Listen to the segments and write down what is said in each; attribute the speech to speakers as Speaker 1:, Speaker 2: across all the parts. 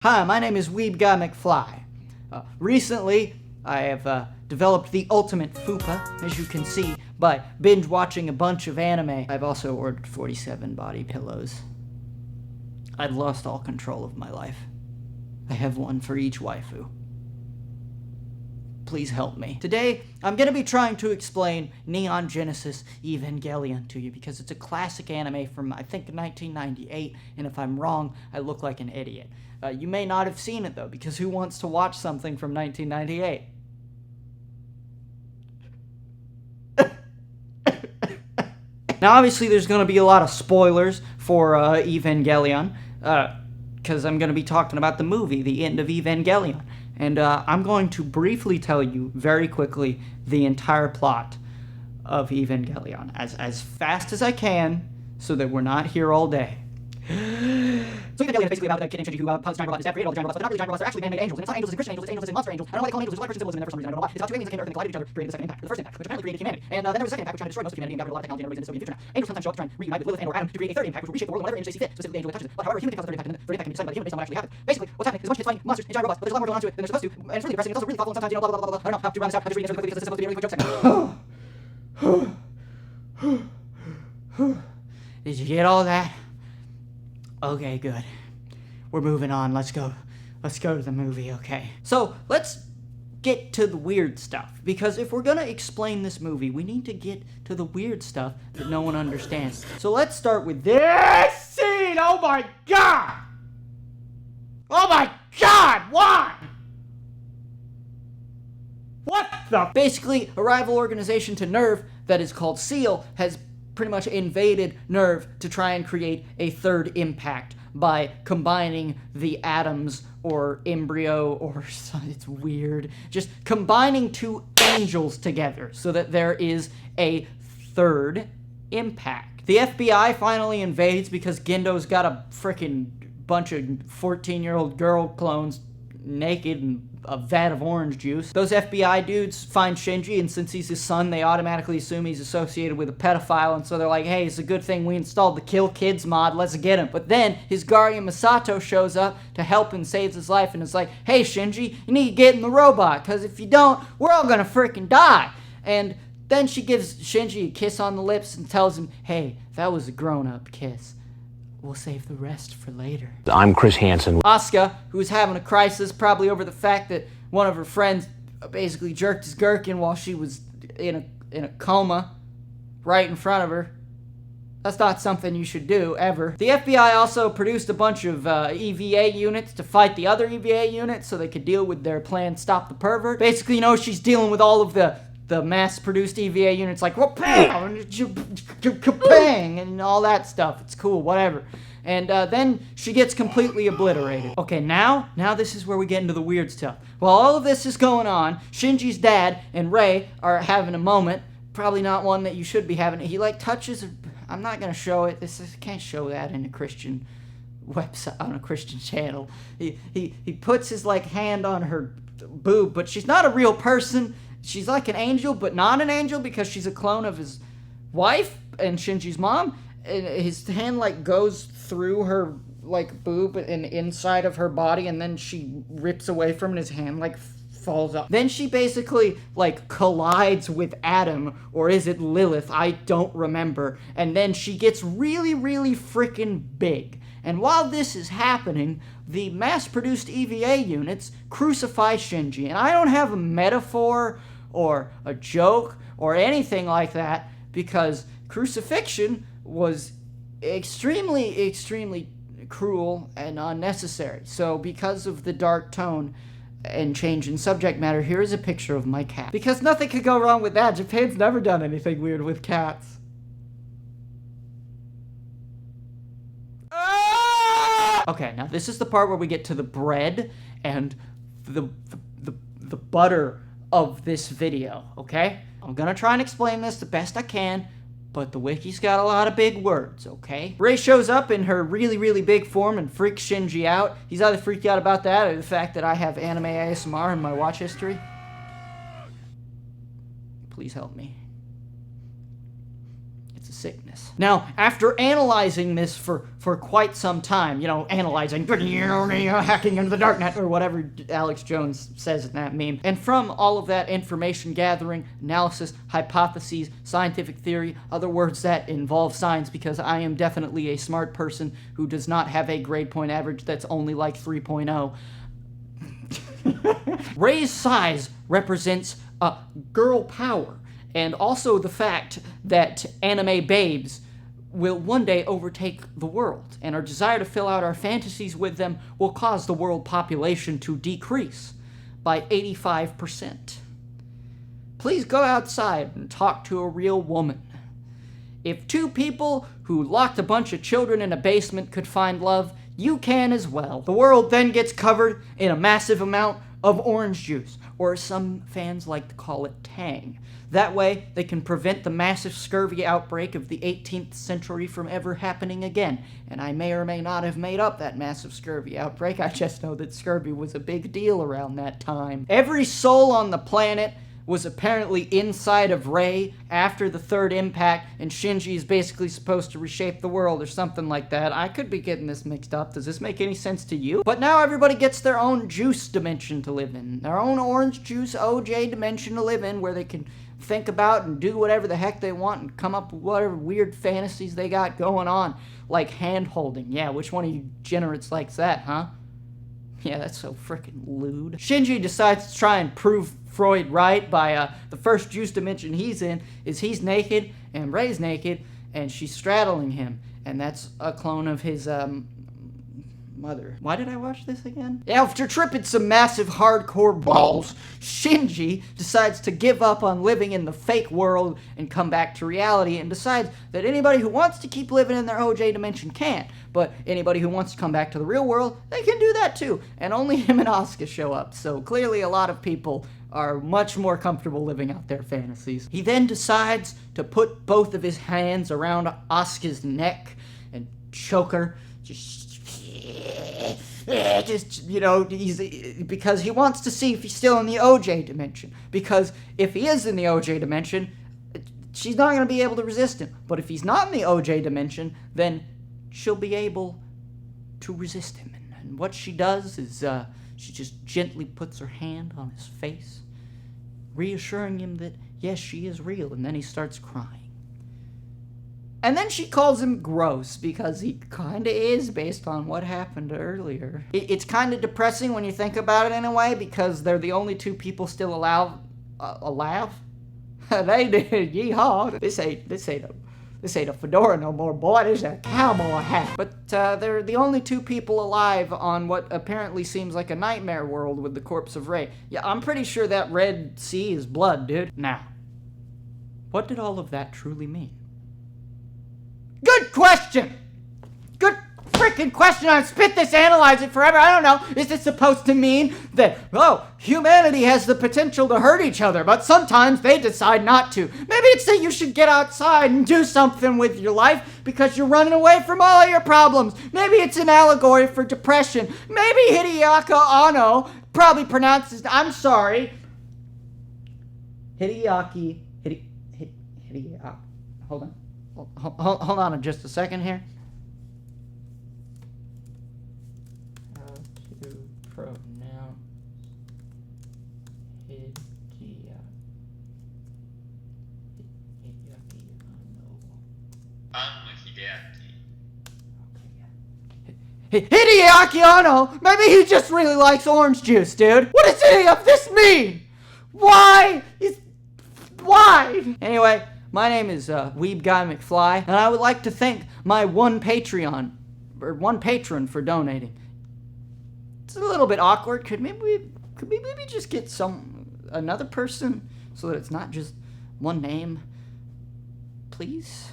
Speaker 1: Hi, my name is Weeb Guy McFly. Recently, I have developed the ultimate fupa, as you can see, by binge watching a bunch of anime. I've also ordered 47 body pillows. I've lost all control of my life. I have one for each waifu. Please help me. Today, I'm going to be trying to explain Neon Genesis Evangelion to you because it's a classic anime from, I think, 1998, and if I'm wrong, I look like an idiot. You may not have seen it, though, because who wants to watch something from 1998? Now, obviously, there's going to be a lot of spoilers for Evangelion, because I'm going to be talking about the movie, The End of Evangelion. And I'm going to briefly tell you, very quickly, the entire plot of Evangelion, as fast as I can, so that we're not here all day. So Evangelion is basically about a kid named Shinji who puzzles giant robots, created all the giant robots, but they're not really giant robots, they're actually man-made angels. And it's not angels, it's Christian angels, it's angels, it's monster angels. I don't know why they call angels, there's a lot of Christian symbolism in there for some reason, I don't know why. It's about two aliens that came to Earth and collided with each other, created the second impact, or the first impact, which apparently created humanity. And then there was a second impact, which tried to destroy most of humanity and got rid of a lot of technology and everybody's in the dystopian future now. Angels sometimes show up to try and reunite with Lilith and or Adam to create a third impact, which will reshape the world whenever image they see fit, specifically the angel that touches it. But however, human can cause the third impact, and the third impact can be decided by the human based on what actually happened. Basically, what's happening is a bunch of kids fighting monsters and giant robots, but there's a lot more going on to it than they're supposed to, and it's really depressing. It's also really thoughtful, and sometimes, blah, blah, blah, blah, blah. I don't know how to round this out. I'm just reading this really quickly because this is supposed to be a really quick joke segment. Did you get all that? Okay, good. We're moving on. Let's go to the movie, okay? So, let's get to the weird stuff. Because if we're gonna explain this movie, we need to get to the weird stuff that no one understands. So let's start with this scene! Oh my god! Oh my god! Why? What the? Basically, a rival organization to NERV that is called SEAL has pretty much invaded NERV to try and create a third impact by combining the atoms or embryo or it's weird, just combining two angels together so that there is a third impact. The FBI finally invades because Gendo's got a freaking bunch of 14-year-old girl clones naked and a vat of orange juice. Those FBI dudes find Shinji, and since he's his son, they automatically assume he's associated with a pedophile, and so they're like, hey, it's a good thing we installed the Kill Kids mod, let's get him. But then, his guardian Masato shows up to help and saves his life, and is like, hey, Shinji, you need to get in the robot, because if you don't, we're all gonna freaking die. And then she gives Shinji a kiss on the lips and tells him, hey, that was a grown-up kiss. We'll save the rest for later.
Speaker 2: I'm Chris Hansen.
Speaker 1: Asuka, who's having a crisis probably over the fact that one of her friends basically jerked his gherkin while she was in a coma right in front of her. That's not something you should do, ever. The FBI also produced a bunch of EVA units to fight the other EVA units so they could deal with their plan Stop the Pervert. Basically, you know, she's dealing with all of the mass-produced EVA units like kapang and all that stuff. It's cool, whatever. And then she gets completely obliterated. Okay, now this is where we get into the weird stuff. While all of this is going on, Shinji's dad and Rei are having a moment. Probably not one that you should be having. He like touches her. I'm not gonna show it. Can't show that in a Christian website on a Christian channel. He puts his like hand on her boob, but she's not a real person. She's like an angel, but not an angel because she's a clone of his wife and Shinji's mom. And his hand like goes through her like boob and inside of her body, and then she rips away from it. His hand like falls off. Then she basically like collides with Adam, or is it Lilith? I don't remember. And then she gets really, really freaking big. And while this is happening, the mass-produced EVA units crucify Shinji. And I don't have a metaphor or a joke or anything like that, because crucifixion was extremely, extremely cruel and unnecessary. So because of the dark tone and change in subject matter, here is a picture of my cat. Because nothing could go wrong with that. Japan's never done anything weird with cats. Okay, now this is the part where we get to the bread and the butter of this video, okay? I'm gonna try and explain this the best I can, but the wiki's got a lot of big words, okay? Rei shows up in her really, really big form and freaks Shinji out. He's either freaked out about that or the fact that I have anime ASMR in my watch history. Please help me. It's a sickness. Now, after analyzing this for quite some time, analyzing, hacking into the darknet, or whatever Alex Jones says in that meme, and from all of that information gathering, analysis, hypotheses, scientific theory, other words that involve science, because I am definitely a smart person who does not have a grade point average that's only like 3.0. Rey's size represents girl power, and also the fact that anime babes will one day overtake the world, and our desire to fill out our fantasies with them will cause the world population to decrease by 85%. Please go outside and talk to a real woman. If two people who locked a bunch of children in a basement could find love, you can as well. The world then gets covered in a massive amount of orange juice, or as some fans like to call it, Tang. That way, they can prevent the massive scurvy outbreak of the 18th century from ever happening again. And I may or may not have made up that massive scurvy outbreak. I just know that scurvy was a big deal around that time. Every soul on the planet was apparently inside of Rey after the third impact, and Shinji is basically supposed to reshape the world or something like that. I could be getting this mixed up. Does this make any sense to you? But now everybody gets their own juice dimension to live in. Their own orange juice OJ dimension to live in, where they can think about and do whatever the heck they want and come up with whatever weird fantasies they got going on. Like hand-holding. Yeah, which one of you degenerates likes that, huh? Yeah, that's so frickin' lewd. Shinji decides to try and prove Freud right by the first juice dimension he's in is he's naked and Rey's naked and she's straddling him, and that's a clone of his mother. Why did I watch this again? After tripping some massive hardcore balls, Shinji decides to give up on living in the fake world and come back to reality, and decides that anybody who wants to keep living in their OJ dimension can, but anybody who wants to come back to the real world, they can do that too. And only him and Asuka show up, so clearly a lot of people are much more comfortable living out their fantasies. He then decides to put both of his hands around Asuka's neck and choke her, because he wants to see if he's still in the OJ dimension. Because if he is in the OJ dimension, she's not going to be able to resist him. But if he's not in the OJ dimension, then she'll be able to resist him. And what she does is she just gently puts her hand on his face, reassuring him that, yes, she is real. And then he starts crying. And then she calls him gross, because he kind of is based on what happened earlier. It's kind of depressing when you think about it in a way, because they're the only two people still alive. They did, yeehaw. This ain't a fedora no more, boy. This is a cowboy hat. But they're the only two people alive on what apparently seems like a nightmare world with the corpse of Rey. Yeah, I'm pretty sure that Red Sea is blood, dude. Now, what did all of that truly mean? Good question! Good freaking question. I've spit this, analyze it forever. I don't know. Is this supposed to mean that, humanity has the potential to hurt each other, but sometimes they decide not to? Maybe it's that you should get outside and do something with your life because you're running away from all of your problems. Maybe it's an allegory for depression. Maybe Hideaki Anno probably pronounces, I'm sorry, Hideaki, hold on. Hold on just a second here. How to pronounce Hideaki Hideaki Anno! Maybe he just really likes orange juice, dude. What does any of this mean? Why? Anyway, my name is Weeb Guy McFly, and I would like to thank my one patron for donating. It's a little bit awkward. Could we maybe just get another person so that it's not just one name? Please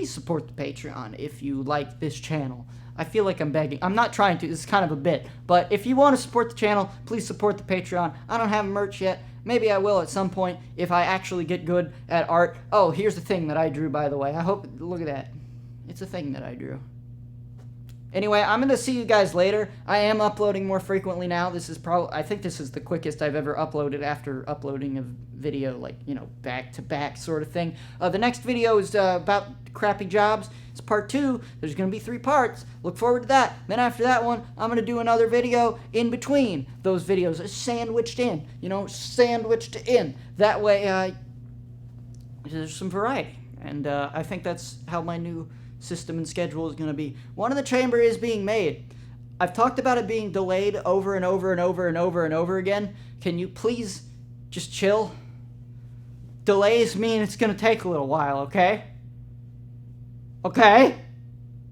Speaker 1: support the Patreon if you like this channel. I feel like I'm begging. I'm not trying to. This is kind of a bit. But if you want to support the channel, please support the Patreon. I don't have merch yet. Maybe I will at some point if I actually get good at art. Oh, here's the thing that I drew, by the way. Look at that. It's a thing that I drew. Anyway, I'm going to see you guys later. I am uploading more frequently now. I think this is the quickest I've ever uploaded after uploading a video, like, back to back sort of thing. The next video is about crappy jobs. It's part 2. There's going to be 3 parts. Look forward to that. Then after that one, I'm going to do another video in between those videos, sandwiched in, sandwiched in. That way, there's some variety. And I think that's how my new system and schedule is going to be. One in the Chamber is being made. I've talked about it being delayed over and over and over and over and over again. Can you please just chill? Delays mean it's going to take a little while, okay? Okay?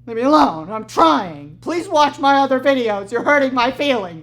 Speaker 1: Leave me alone. I'm trying. Please watch my other videos. You're hurting my feelings.